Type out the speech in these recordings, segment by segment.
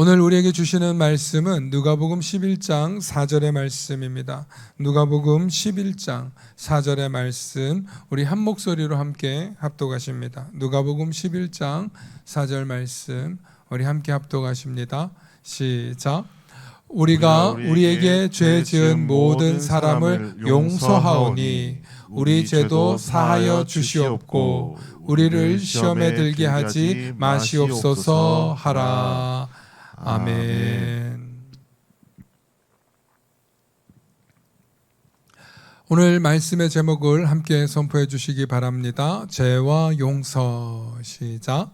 오늘 우리에게 주시는 말씀은 누가복음 11장 4절의 말씀입니다. 누가복음 11장 4절의 말씀, 우리 한 목소리로 함께 합독하십니다. 누가복음 11장 4절 말씀 우리 함께 합독하십니다. 시작. 우리가 우리에게 죄 지은 모든 사람을 용서하오니 우리 죄도 사하여 주시옵고 우리를 시험에 들게 하지 마시옵소서 하라. 아멘. 오늘 말씀의 제목을 함께 선포해 주시기 바랍니다. 죄와 용서. 시작.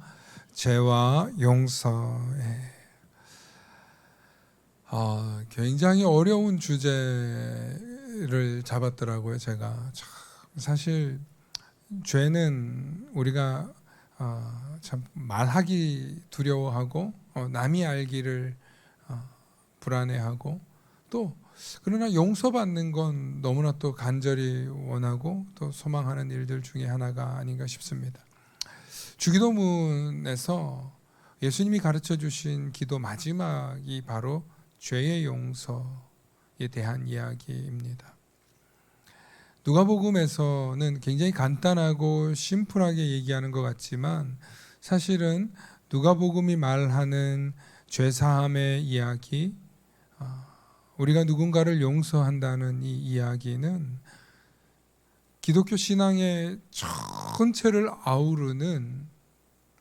죄와 용서. 굉장히 어려운 주제를 잡았더라고요. 제가 사실 죄는 우리가 참 말하기 두려워하고 남이 알기를 불안해하고 또 그러나 용서받는 건 너무나 또 간절히 원하고 또 소망하는 일들 중에 하나가 아닌가 싶습니다. 주기도문에서 예수님이 가르쳐 주신 기도 마지막이 바로 죄의 용서에 대한 이야기입니다. 누가복음에서는 굉장히 간단하고 심플하게 얘기하는 것 같지만 사실은 누가복음이 말하는 죄사함의 이야기, 우리가 누군가를 용서한다는 이 이야기는 기독교 신앙의 전체를 아우르는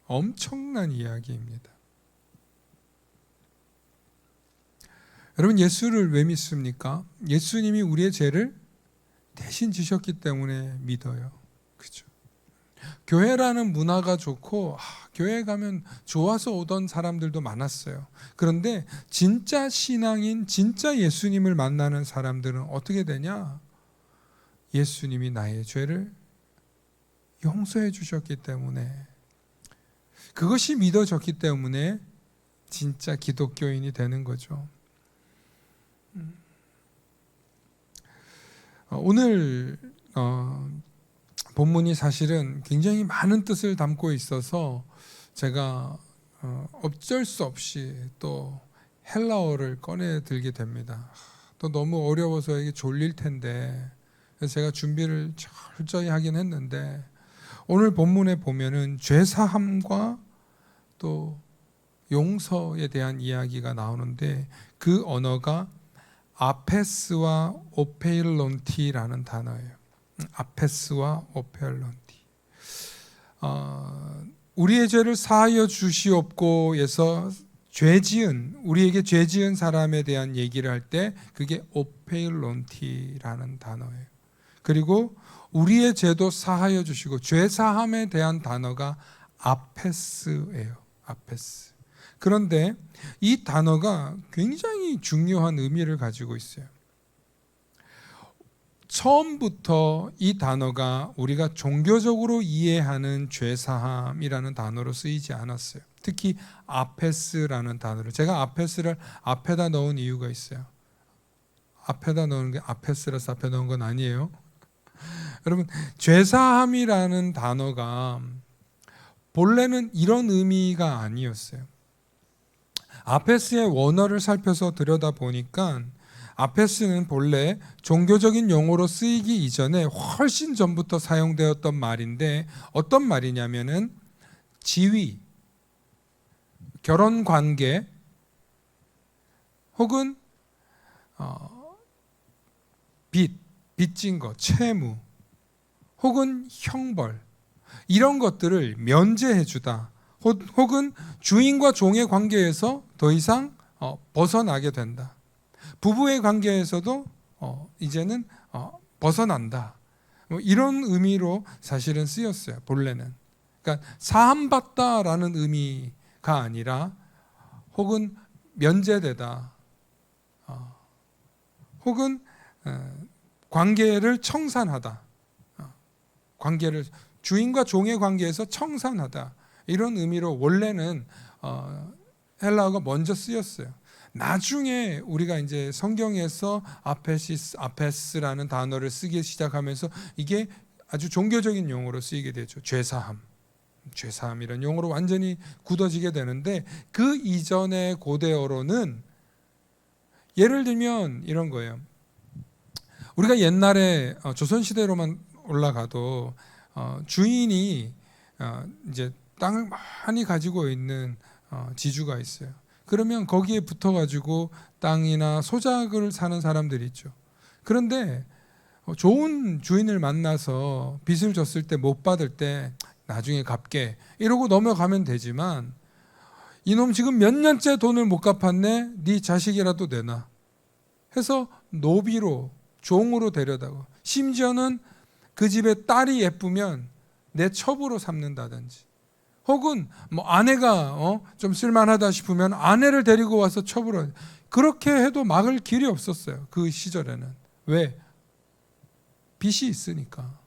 엄청난 이야기입니다. 여러분, 예수를 왜 믿습니까? 예수님이 우리의 죄를 대신 지셨기 때문에 믿어요. 그렇죠? 교회라는 문화가 좋고 교회 가면 좋아서 오던 사람들도 많았어요. 그런데 진짜 신앙인, 진짜 예수님을 만나는 사람들은 어떻게 되냐? 예수님이 나의 죄를 용서해 주셨기 때문에, 그것이 믿어졌기 때문에 진짜 기독교인이 되는 거죠. 오늘 본문이 사실은 굉장히 많은 뜻을 담고 있어서 제가 어쩔 수 없이 또 헬라어를 꺼내 들게 됩니다. 또 너무 어려워서 이게 졸릴 텐데 그래서 제가 준비를 철저히 하긴 했는데, 오늘 본문에 보면은 죄사함과 또 용서에 대한 이야기가 나오는데 그 언어가 아페스와 오페일론티라는 단어예요. 아페스와 오페일론티. 우리의 죄를 사하여 주시옵고에서 우리에게 죄 지은 사람에 대한 얘기를 할 때 그게 오페일론티라는 단어예요. 그리고 우리의 죄도 사하여 주시고 죄 사함에 대한 단어가 아페스예요. 아페스. 그런데 이 단어가 굉장히 중요한 의미를 가지고 있어요. 처음부터 이 단어가 우리가 종교적으로 이해하는 죄사함이라는 단어로 쓰이지 않았어요. 특히 아페스라는 단어를, 제가 아페스를 앞에다 넣은 이유가 있어요. 앞에다 넣은 게 아페스라서 앞에 넣은 건 아니에요. 여러분, 죄사함이라는 단어가 본래는 이런 의미가 아니었어요. 아페스의 원어를 살펴서 들여다보니까 아페스는 본래 종교적인 용어로 쓰이기 이전에 훨씬 전부터 사용되었던 말인데, 어떤 말이냐면은 지위, 결혼관계 혹은 빚진 것, 채무 혹은 형벌, 이런 것들을 면제해 주다, 혹은 주인과 종의 관계에서 더 이상 벗어나게 된다. 부부의 관계에서도 이제는 벗어난다. 이런 의미로 사실은 쓰였어요. 본래는. 그러니까 사함받다라는 의미가 아니라 혹은 면제되다, 혹은 관계를 청산하다, 관계를 주인과 종의 관계에서 청산하다, 이런 의미로 원래는 헬라어가 먼저 쓰였어요. 나중에 우리가 이제 성경에서 아페스라는 단어를 쓰기 시작하면서 이게 아주 종교적인 용어로 쓰이게 되죠. 죄사함. 죄사함 이런 용어로 완전히 굳어지게 되는데, 그 이전의 고대어로는 예를 들면 이런 거예요. 우리가 옛날에 조선시대로만 올라가도 주인이 이제 땅을 많이 가지고 있는 지주가 있어요. 그러면 거기에 붙어가지고 땅이나 소작을 사는 사람들이 있죠. 그런데 좋은 주인을 만나서 빚을 졌을 때 못 받을 때 나중에 갚게 이러고 넘어가면 되지만, 이놈 지금 몇 년째 돈을 못 갚았네, 네 자식이라도 내놔 해서 노비로, 종으로 데려다가, 심지어는 그 집에 딸이 예쁘면 내 첩으로 삼는다든지, 혹은 뭐 아내가 좀 쓸만하다 싶으면 아내를 데리고 와서 첩으로, 그렇게 해도 막을 길이 없었어요. 그 시절에는. 왜? 빚이 있으니까.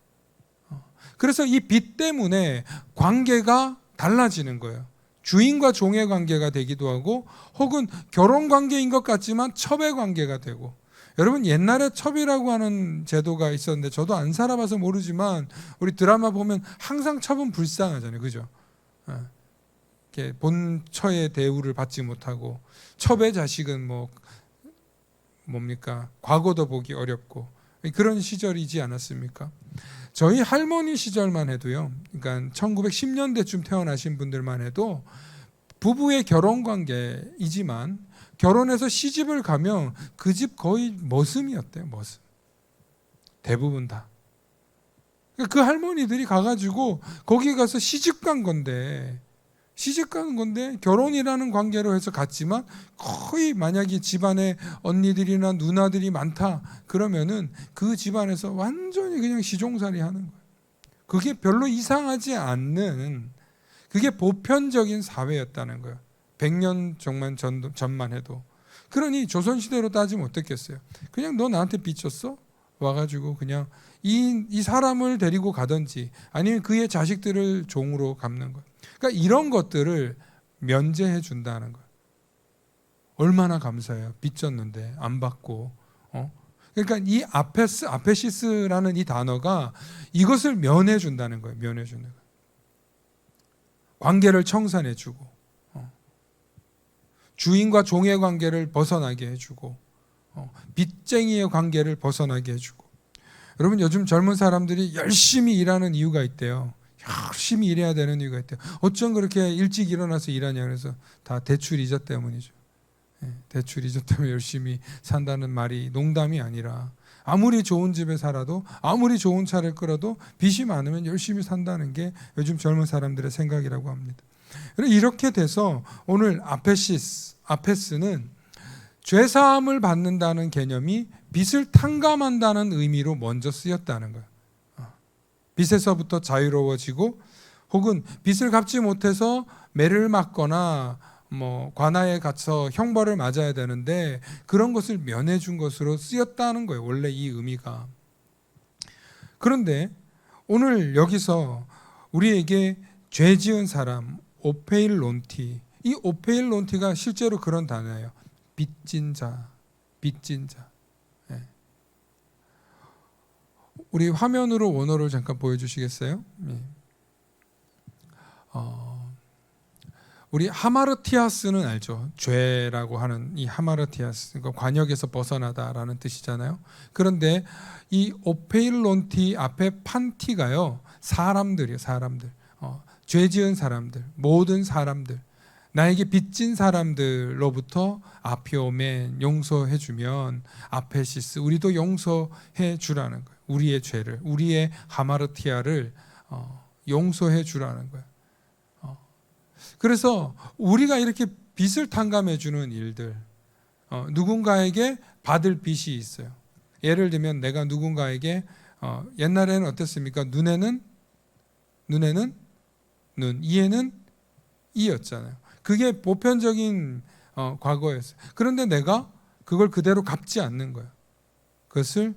그래서 이 빚 때문에 관계가 달라지는 거예요. 주인과 종의 관계가 되기도 하고, 혹은 결혼 관계인 것 같지만 첩의 관계가 되고. 여러분, 옛날에 첩이라고 하는 제도가 있었는데, 저도 안 살아봐서 모르지만 우리 드라마 보면 항상 첩은 불쌍하잖아요, 그죠? 이렇게 본처의 대우를 받지 못하고, 첩의 자식은 뭡니까? 과거도 보기 어렵고, 그런 시절이지 않았습니까? 저희 할머니 시절만 해도요, 그러니까 1910년대쯤 태어나신 분들만 해도 부부의 결혼 관계이지만 결혼해서 시집을 가면 그 집 거의 머슴이었대요. 머슴. 대부분 다. 그 할머니들이 가가지고 거기 가서 시집 간 건데, 결혼이라는 관계로 해서 갔지만, 거의 만약에 집안에 언니들이나 누나들이 많다 그러면은 그 집안에서 완전히 그냥 시종살이 하는 거예요. 그게 별로 이상하지 않는, 그게 보편적인 사회였다는 거예요. 100년 전만 해도. 그러니 조선시대로 따지면 어떻겠어요? 그냥 너 나한테 빚졌어? 와가지고 그냥 이 사람을 데리고 가든지, 아니면 그의 자식들을 종으로 갚는 거예요. 그러니까 이런 것들을 면제해 준다는 거예요. 얼마나 감사해요. 빚졌는데 안 받고. 그러니까 이 아페시스라는 이 단어가 이것을 면해 준다는 거예요. 면해 주는 거예요. 관계를 청산해 주고, 주인과 종의 관계를 벗어나게 해주고, 빚쟁이의 관계를 벗어나게 해주고. 여러분, 요즘 젊은 사람들이 열심히 일하는 이유가 있대요. 열심히 일해야 되는 이유가 있대요. 어쩜 그렇게 일찍 일어나서 일하냐. 그래서 다 대출 이자 때문이죠. 대출 이자 때문에 열심히 산다는 말이 농담이 아니라, 아무리 좋은 집에 살아도, 아무리 좋은 차를 끌어도 빚이 많으면 열심히 산다는 게 요즘 젊은 사람들의 생각이라고 합니다. 이렇게 돼서 오늘 아페스는 죄사함을 받는다는 개념이 빚을 탕감한다는 의미로 먼저 쓰였다는 거예요. 빚에서부터 자유로워지고, 혹은 빚을 갚지 못해서 매를 맞거나 관아에 갇혀 형벌을 맞아야 되는데 그런 것을 면해 준 것으로 쓰였다는 거예요. 원래 이 의미가. 그런데 오늘 여기서 우리에게 죄 지은 사람, 오페일론티, 이 오페일론티가 실제로 그런 단어예요. 빚진 자, 빚진 자. 우리 화면으로 원어를 잠깐 보여주시겠어요? 우리 하마르티아스는 알죠? 죄라고 하는 이 하마르티아스, 그러니까 관역에서 벗어나다라는 뜻이잖아요. 그런데 이 오페일론티 앞에 판티가요, 사람들이에요. 사람들. 죄 지은 사람들, 모든 사람들, 나에게 빚진 사람들로부터 아피오멘, 용서해 주면, 아페시스, 우리도 용서해 주라는 거예요. 우리의 죄를, 우리의 하마르티아를 용서해 주라는 거예요. 그래서 우리가 이렇게 빚을 탕감해 주는 일들, 누군가에게 받을 빚이 있어요. 예를 들면 내가 누군가에게, 옛날에는 어땠습니까? 눈에는 눈, 이에는 이였잖아요. 그게 보편적인 과거였어요. 그런데 내가 그걸 그대로 갚지 않는 거예요. 그것을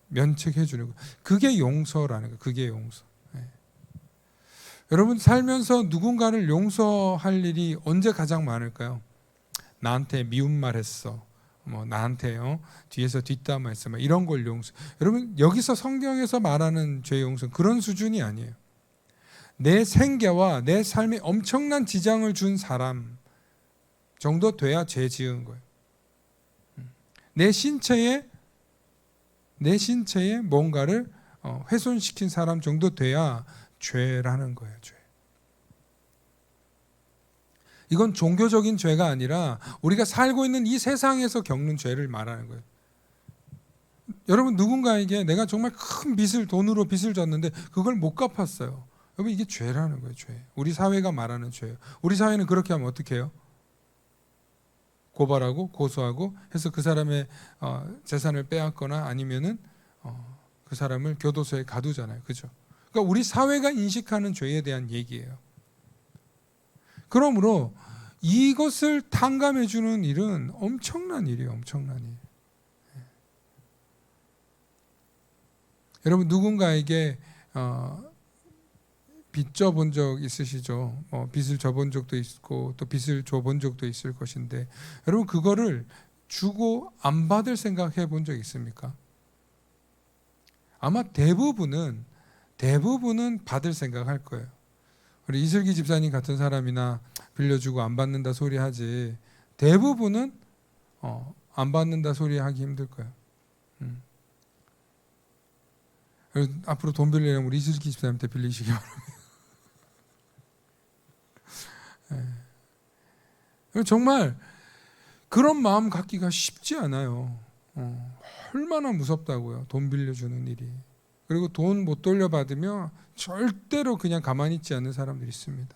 면책해 주는 거예요. 그게 용서라는 거예요. 그게 용서. 여러분, 살면서 누군가를 용서할 일이 언제 가장 많을까요? 나한테 미운 말 했어, 나한테 뒤에서 뒷담화했어, 이런 걸 용서. 여러분, 여기서 성경에서 말하는 죄 용서는 그런 수준이 아니에요. 내 생계와 내 삶에 엄청난 지장을 준 사람 정도 돼야 죄 지은 거예요. 내 신체에 뭔가를 훼손시킨 사람 정도 돼야 죄라는 거예요. 죄. 이건 종교적인 죄가 아니라 우리가 살고 있는 이 세상에서 겪는 죄를 말하는 거예요. 여러분, 누군가에게 내가 정말 큰 돈으로 빚을 졌는데 그걸 못 갚았어요. 여러분, 이게 죄라는 거예요. 죄. 우리 사회가 말하는 죄예요. 우리 사회는 그렇게 하면 어떻게 해요? 고발하고 고소하고 해서 그 사람의 재산을 빼앗거나 아니면은 그 사람을 교도소에 가두잖아요. 그죠? 그러니까 우리 사회가 인식하는 죄에 대한 얘기예요. 그러므로 이것을 탕감해 주는 일은 엄청난 일이에요. 엄청난 일. 여러분, 누군가에게 빚 져본 적 있으시죠? 빚을 져본 적도 있고 또 빚을 줘본 적도 있을 것인데, 여러분, 그거를 주고 안 받을 생각해 본 적 있습니까? 아마 대부분은 받을 생각할 거예요. 우리 이슬기 집사님 같은 사람이나 빌려주고 안 받는다 소리 하지, 대부분은 안 받는다 소리 하기 힘들 거예요. 앞으로 돈 빌리려면 우리 이슬기 집사님한테 빌리시기 바랍니다. 정말 그런 마음 갖기가 쉽지 않아요. 얼마나 무섭다고요. 돈 빌려주는 일이. 그리고 돈 못 돌려받으면 절대로 그냥 가만히 있지 않는 사람들이 있습니다.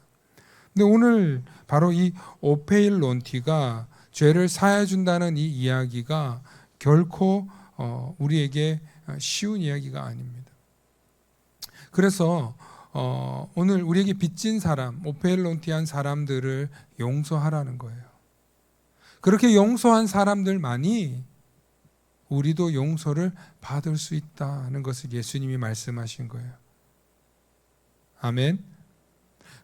근데 오늘 바로 이 오페일론티가 죄를 사해준다는 이 이야기가 결코 우리에게 쉬운 이야기가 아닙니다. 그래서 오늘 우리에게 빚진 사람, 오페일론티한 사람들을 용서하라는 거예요. 그렇게 용서한 사람들만이 우리도 용서를 받을 수 있다는 것을 예수님이 말씀하신 거예요. 아멘.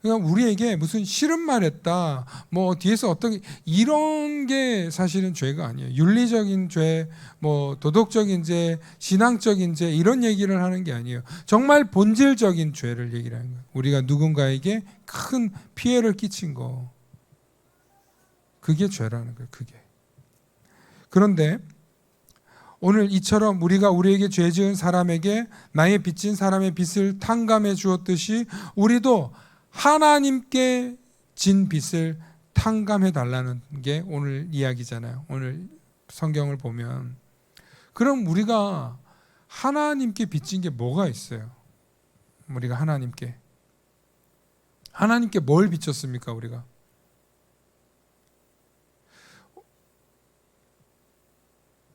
그러니까 우리에게 무슨 싫은 말 했다, 뒤에서 어떻게, 이런 게 사실은 죄가 아니에요. 윤리적인 죄, 도덕적인 죄, 신앙적인 죄, 이런 얘기를 하는 게 아니에요. 정말 본질적인 죄를 얘기를 하는 거예요. 우리가 누군가에게 큰 피해를 끼친 거, 그게 죄라는 거예요. 그게. 그런데 오늘 이처럼 우리가 우리에게 죄 지은 사람에게 나의 빚진 사람의 빚을 탕감해 주었듯이 우리도 하나님께 진 빚을 탕감해 달라는 게 오늘 이야기잖아요. 오늘 성경을 보면. 그럼 우리가 하나님께 빚진 게 뭐가 있어요? 우리가 하나님께 뭘 빚졌습니까? 우리가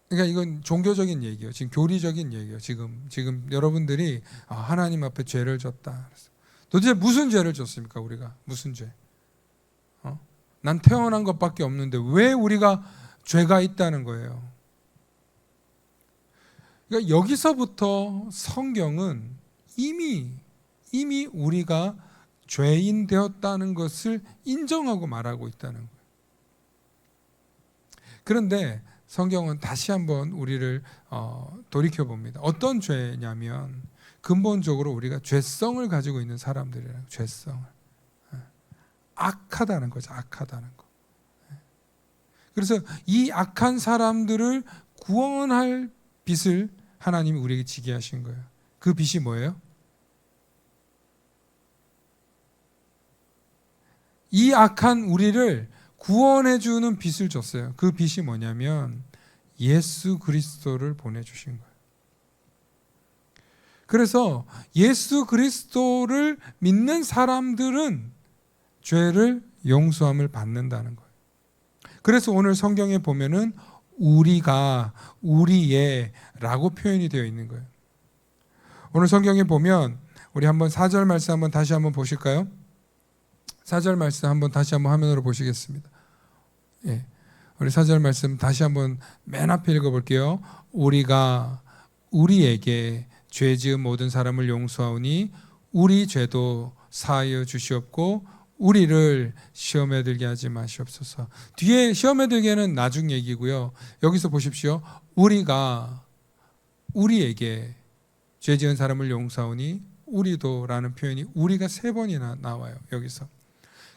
그러니까 이건 종교적인 얘기예요. 지금 교리적인 얘기예요. 지금 여러분들이 하나님 앞에 죄를 졌다. 도대체 무슨 죄를 졌습니까? 우리가 무슨 죄? 난 태어난 것밖에 없는데 왜 우리가 죄가 있다는 거예요? 그러니까 여기서부터 성경은 이미 우리가 죄인 되었다는 것을 인정하고 말하고 있다는 거예요. 그런데 성경은 다시 한번 우리를 돌이켜 봅니다. 어떤 죄냐면 근본적으로 우리가 죄성을 가지고 있는 사람들이라는 죄성을. 악하다는 거죠. 악하다는 거. 그래서 이 악한 사람들을 구원할 빚을 하나님이 우리에게 지게 하신 거예요. 그 빚이 뭐예요? 이 악한 우리를 구원해 주는 빚을 줬어요. 그 빚이 뭐냐면 예수 그리스도를 보내주신 거예요. 그래서 예수 그리스도를 믿는 사람들은 죄를 용서함을 받는다는 거예요. 그래서 오늘 성경에 보면은 우리가, 우리의 라고 표현이 되어 있는 거예요. 오늘 성경에 보면 우리 한번 4절 말씀 한번 다시 한번 보실까요? 4절 말씀 한번 다시 한번 화면으로 보시겠습니다. 예. 우리 4절 말씀 다시 한번 맨 앞에 읽어볼게요. 우리가 우리에게 죄 지은 모든 사람을 용서하오니 우리 죄도 사하여 주시옵고 우리를 시험에 들게 하지 마시옵소서. 뒤에 시험에 들게는 나중 얘기고요. 여기서 보십시오. 우리가 우리에게 죄 지은 사람을 용서하오니 우리도라는 표현이 우리가 3번이나 나와요. 여기서.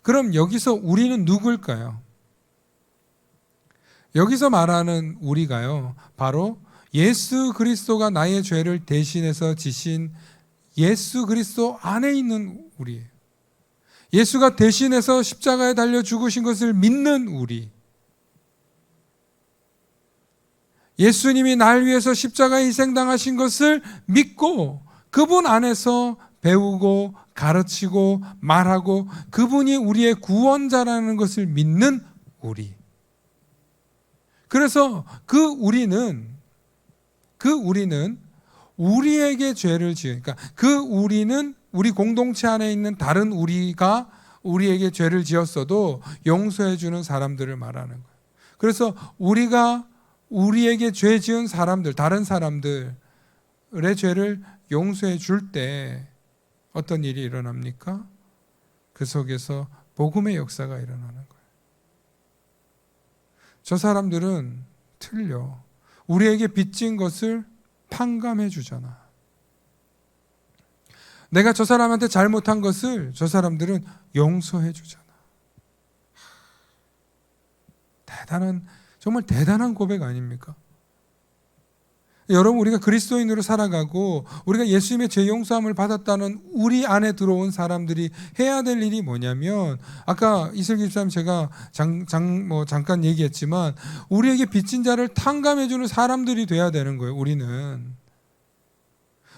그럼 여기서 우리는 누굴까요? 여기서 말하는 우리가요, 바로 예수 그리스도가 나의 죄를 대신해서 지신 예수 그리스도 안에 있는 우리예요. 예수가 대신해서 십자가에 달려 죽으신 것을 믿는 우리. 예수님이 날 위해서 십자가에 희생당하신 것을 믿고 그분 안에서 배우고 가르치고 말하고 그분이 우리의 구원자라는 것을 믿는 우리. 그래서 그 우리는 우리에게 죄를 지으니까 그 우리는 우리 공동체 안에 있는 다른 우리가 우리에게 죄를 지었어도 용서해 주는 사람들을 말하는 거예요. 그래서 우리가 우리에게 죄 지은 사람들, 다른 사람들의 죄를 용서해 줄 때 어떤 일이 일어납니까? 그 속에서 복음의 역사가 일어나는 거예요. 저 사람들은 틀려. 우리에게 빚진 것을 탕감해 주잖아. 내가 저 사람한테 잘못한 것을 저 사람들은 용서해 주잖아. 정말 대단한 고백 아닙니까? 여러분, 우리가 그리스도인으로 살아가고 우리가 예수님의 죄 용서함을 받았다는 우리 안에 들어온 사람들이 해야 될 일이 뭐냐면, 아까 이슬기 집사님 제가 잠깐 얘기했지만 우리에게 빚진 자를 탕감해 주는 사람들이 돼야 되는 거예요.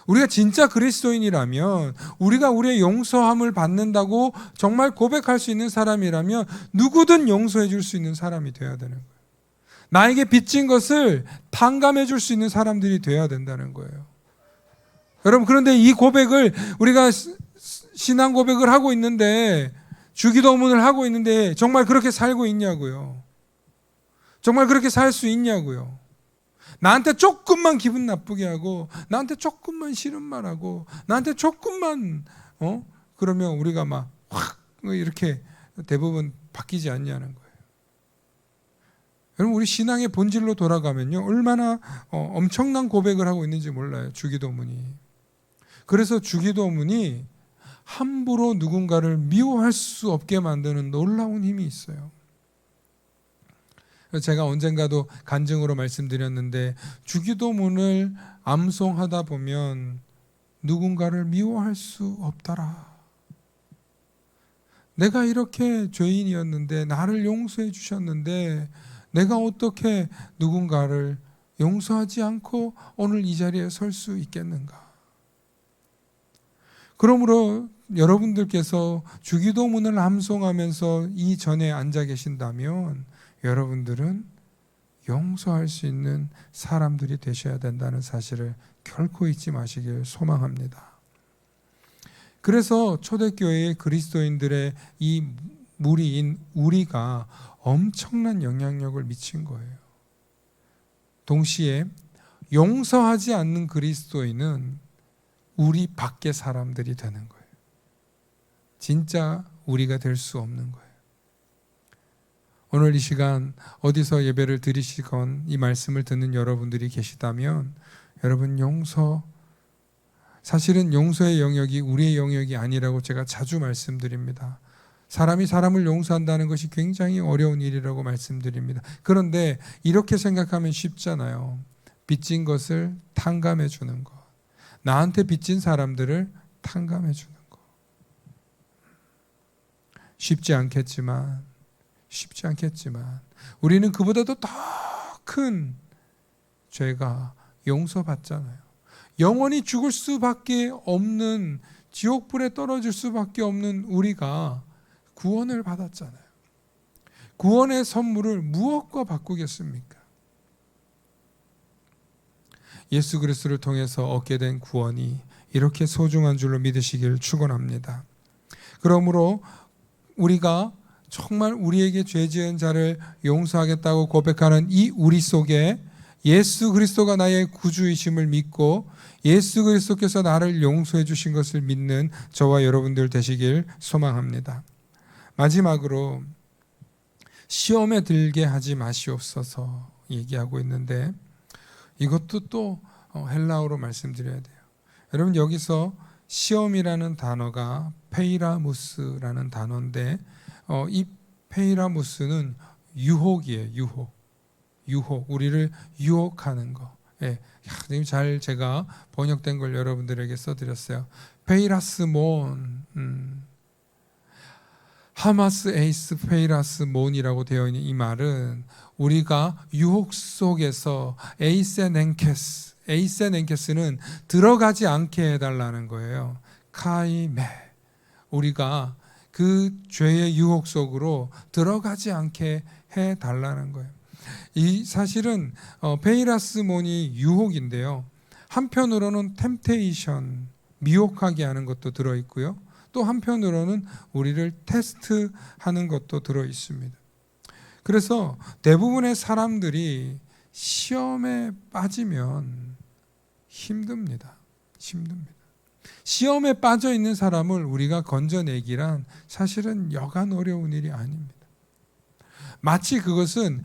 우리가 진짜 그리스도인이라면, 우리가 우리의 용서함을 받는다고 정말 고백할 수 있는 사람이라면 누구든 용서해 줄 수 있는 사람이 돼야 되는 거예요. 나에게 빚진 것을 탕감해 줄 수 있는 사람들이 돼야 된다는 거예요. 여러분, 그런데 이 고백을 우리가 신앙 고백을 하고 있는데, 주기도문을 하고 있는데 정말 그렇게 살고 있냐고요. 정말 그렇게 살 수 있냐고요. 나한테 조금만 기분 나쁘게 하고, 나한테 조금만 싫은 말하고, 나한테 조금만 그러면 우리가 막 확 이렇게 대부분 바뀌지 않냐는 거예요. 여러분, 우리 신앙의 본질로 돌아가면요, 얼마나 엄청난 고백을 하고 있는지 몰라요. 주기도문이. 그래서 주기도문이 함부로 누군가를 미워할 수 없게 만드는 놀라운 힘이 있어요. 제가 언젠가도 간증으로 말씀드렸는데, 주기도문을 암송하다 보면 누군가를 미워할 수 없더라. 내가 이렇게 죄인이었는데, 나를 용서해 주셨는데 내가 어떻게 누군가를 용서하지 않고 오늘 이 자리에 설 수 있겠는가? 그러므로 여러분들께서 주기도문을 암송하면서 이 전에 앉아 계신다면 여러분들은 용서할 수 있는 사람들이 되셔야 된다는 사실을 결코 잊지 마시길 소망합니다. 그래서 초대교회의 그리스도인들의 이 무리인 우리가 엄청난 영향력을 미친 거예요. 동시에 용서하지 않는 그리스도인은 우리 밖의 사람들이 되는 거예요. 진짜 우리가 될 수 없는 거예요. 오늘 이 시간 어디서 예배를 드리시건 이 말씀을 듣는 여러분들이 계시다면, 여러분, 사실은 용서의 영역이 우리의 영역이 아니라고 제가 자주 말씀드립니다. 사람이 사람을 용서한다는 것이 굉장히 어려운 일이라고 말씀드립니다. 그런데 이렇게 생각하면 쉽잖아요. 빚진 것을 탕감해 주는 것. 나한테 빚진 사람들을 탕감해 주는 것. 쉽지 않겠지만 우리는 그보다도 더 큰 죄가 용서받잖아요. 영원히 죽을 수밖에 없는, 지옥불에 떨어질 수밖에 없는 우리가 구원을 받았잖아요. 구원의 선물을 무엇과 바꾸겠습니까? 예수 그리스도를 통해서 얻게 된 구원이 이렇게 소중한 줄로 믿으시길 축원합니다. 그러므로 우리가 정말 우리에게 죄 지은 자를 용서하겠다고 고백하는 이 우리 속에 예수 그리스도가 나의 구주이심을 믿고 예수 그리스도께서 나를 용서해 주신 것을 믿는 저와 여러분들 되시길 소망합니다. 마지막으로 시험에 들게 하지 마시옵소서 얘기하고 있는데, 이것도 또 헬라어로 말씀드려야 돼요. 여러분, 여기서 시험이라는 단어가 페이라무스라는 단어인데 이 페이라무스는 유혹이에요. 유혹. 우리를 유혹하는 거. 예. 지금 잘 제가 번역된 걸 여러분들에게 써드렸어요. 페이라스몬, 하마스 에이스 페이라스몬이라고 되어 있는 이 말은 우리가 유혹 속에서 에이센엔케스는 들어가지 않게 해달라는 거예요. 카이메, 우리가 그 죄의 유혹 속으로 들어가지 않게 해달라는 거예요. 이 사실은 페이라스몬이 유혹인데요. 한편으로는 템테이션, 미혹하게 하는 것도 들어있고요. 또 한편으로는 우리를 테스트하는 것도 들어있습니다. 그래서 대부분의 사람들이 시험에 빠지면 힘듭니다. 시험에 빠져 있는 사람을 우리가 건져내기란 사실은 여간 어려운 일이 아닙니다. 마치 그것은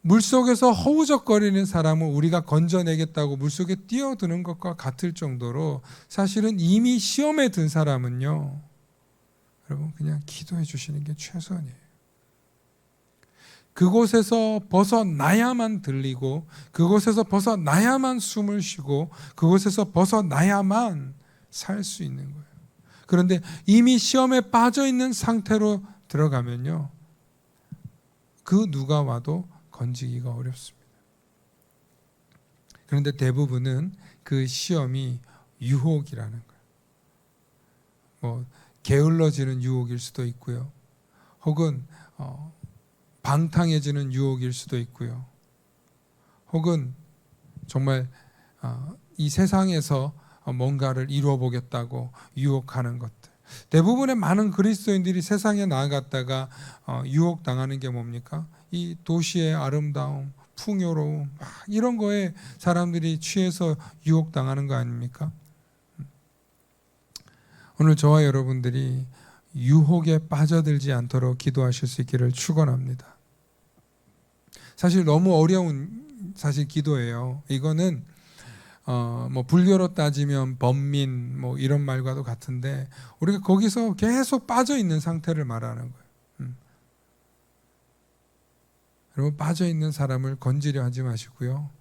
물속에서 허우적거리는 사람을 우리가 건져내겠다고 물속에 뛰어드는 것과 같을 정도로 사실은 이미 시험에 든 사람은요, 여러분 그냥 기도해 주시는 게 최선이에요. 그곳에서 벗어나야만 들리고, 그곳에서 벗어나야만 숨을 쉬고, 그곳에서 벗어나야만 살 수 있는 거예요. 그런데 이미 시험에 빠져 있는 상태로 들어가면요, 그 누가 와도 건지기가 어렵습니다. 그런데 대부분은 그 시험이 유혹이라는 거예요. 뭐 게을러지는 유혹일 수도 있고요. 혹은 방탕해지는 유혹일 수도 있고요. 혹은 정말 이 세상에서 뭔가를 이루어 보겠다고 유혹하는 것들. 대부분의 많은 그리스도인들이 세상에 나아갔다가 유혹당하는 게 뭡니까? 이 도시의 아름다움, 풍요로움, 이런 거에 사람들이 취해서 유혹당하는 거 아닙니까? 오늘 저와 여러분들이 유혹에 빠져들지 않도록 기도하실 수 있기를 축원합니다. 사실 너무 어려운 기도예요. 이거는 뭐 불교로 따지면 번민 뭐 이런 말과도 같은데 우리가 거기서 계속 빠져 있는 상태를 말하는 거예요. 여러분 빠져 있는 사람을 건지려 하지 마시고요.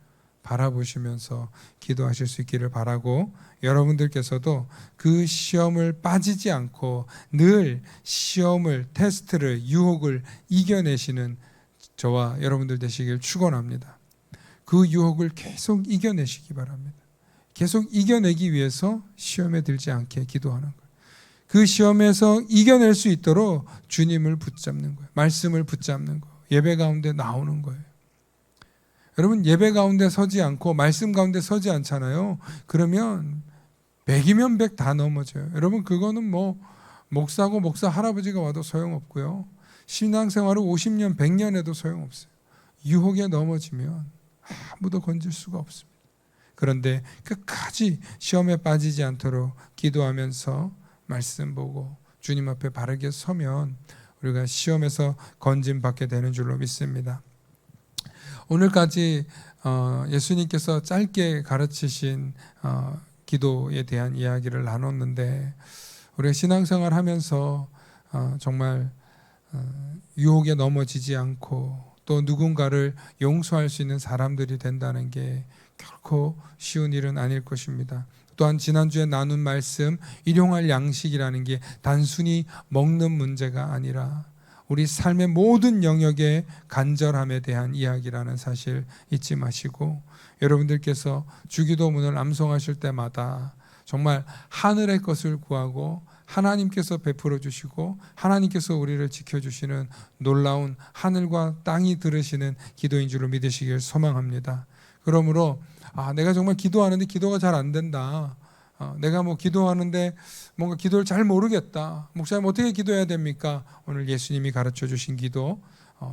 바라보시면서 기도하실 수 있기를 바라고, 여러분들께서도 그 시험을 빠지지 않고 늘 시험을, 테스트를, 유혹을 이겨내시는 저와 여러분들 되시길 축원합니다. 그 유혹을 계속 이겨내시기 바랍니다. 계속 이겨내기 위해서 시험에 들지 않게 기도하는 거예요. 그 시험에서 이겨낼 수 있도록 주님을 붙잡는 거예요. 말씀을 붙잡는 거예요. 예배 가운데 나오는 거예요. 여러분 예배 가운데 서지 않고 말씀 가운데 서지 않잖아요. 그러면 100이면 100 다 넘어져요. 여러분 그거는 뭐 목사고 목사 할아버지가 와도 소용없고요. 신앙생활을 50년 100년 해도 소용없어요. 유혹에 넘어지면 아무도 건질 수가 없습니다. 그런데 끝까지 시험에 빠지지 않도록 기도하면서 말씀 보고 주님 앞에 바르게 서면 우리가 시험에서 건짐받게 되는 줄로 믿습니다. 오늘까지 예수님께서 짧게 가르치신 기도에 대한 이야기를 나눴는데, 우리가 신앙생활 하면서 정말 유혹에 넘어지지 않고 또 누군가를 용서할 수 있는 사람들이 된다는 게 결코 쉬운 일은 아닐 것입니다. 또한 지난주에 나눈 말씀, 일용할 양식이라는 게 단순히 먹는 문제가 아니라 우리 삶의 모든 영역의 간절함에 대한 이야기라는 사실 잊지 마시고, 여러분들께서 주기도문을 암송하실 때마다 정말 하늘의 것을 구하고 하나님께서 베풀어 주시고 하나님께서 우리를 지켜주시는 놀라운 하늘과 땅이 들으시는 기도인 줄을 믿으시길 소망합니다. 그러므로 내가 정말 기도하는데 기도가 잘 안 된다. 내가 뭐 기도하는데 뭔가 기도를 잘 모르겠다. 목사님 어떻게 기도해야 됩니까? 오늘 예수님이 가르쳐 주신 기도,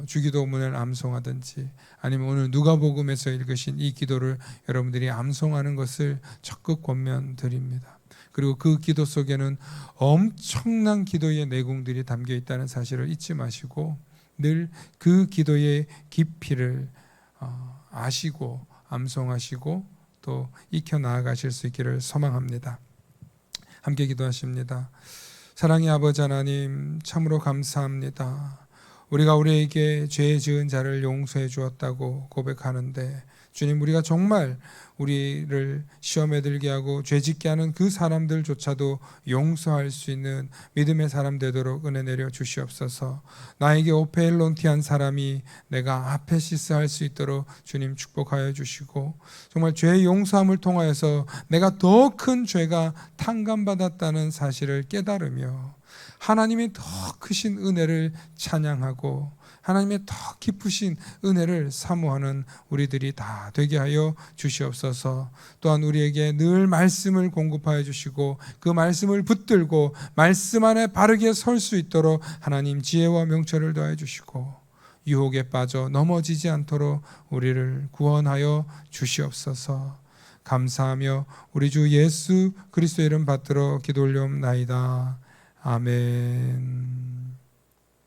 주기도문을 암송하든지 아니면 오늘 누가복음에서 읽으신 이 기도를 여러분들이 암송하는 것을 적극 권면드립니다. 그리고 그 기도 속에는 엄청난 기도의 내공들이 담겨 있다는 사실을 잊지 마시고 늘 그 기도의 깊이를 아시고 암송하시고 또 익혀 나아가실 수 있기를 소망합니다. 함께 기도하십니다. 사랑의 아버지 하나님, 참으로 감사합니다. 우리가 우리에게 죄 지은 자를 용서해 주었다고 고백하는데, 주님, 우리가 정말 우리를 시험에 들게 하고 죄짓게 하는 그 사람들조차도 용서할 수 있는 믿음의 사람 되도록 은혜 내려 주시옵소서. 나에게 오페일론티한 사람이 내가 아페시스 할 수 있도록 주님 축복하여 주시고, 정말 죄 용서함을 통하여서 내가 더 큰 죄가 탕감받았다는 사실을 깨달으며 하나님의 더 크신 은혜를 찬양하고 하나님의 더 깊으신 은혜를 사모하는 우리들이 다 되게 하여 주시옵소서. 또한 우리에게 늘 말씀을 공급하여 주시고 그 말씀을 붙들고 말씀 안에 바르게 설 수 있도록 하나님 지혜와 명철을 더해 주시고 유혹에 빠져 넘어지지 않도록 우리를 구원하여 주시옵소서. 감사하며 우리 주 예수 그리스도의 이름 받들어 기도 올리옵나이다. 아멘.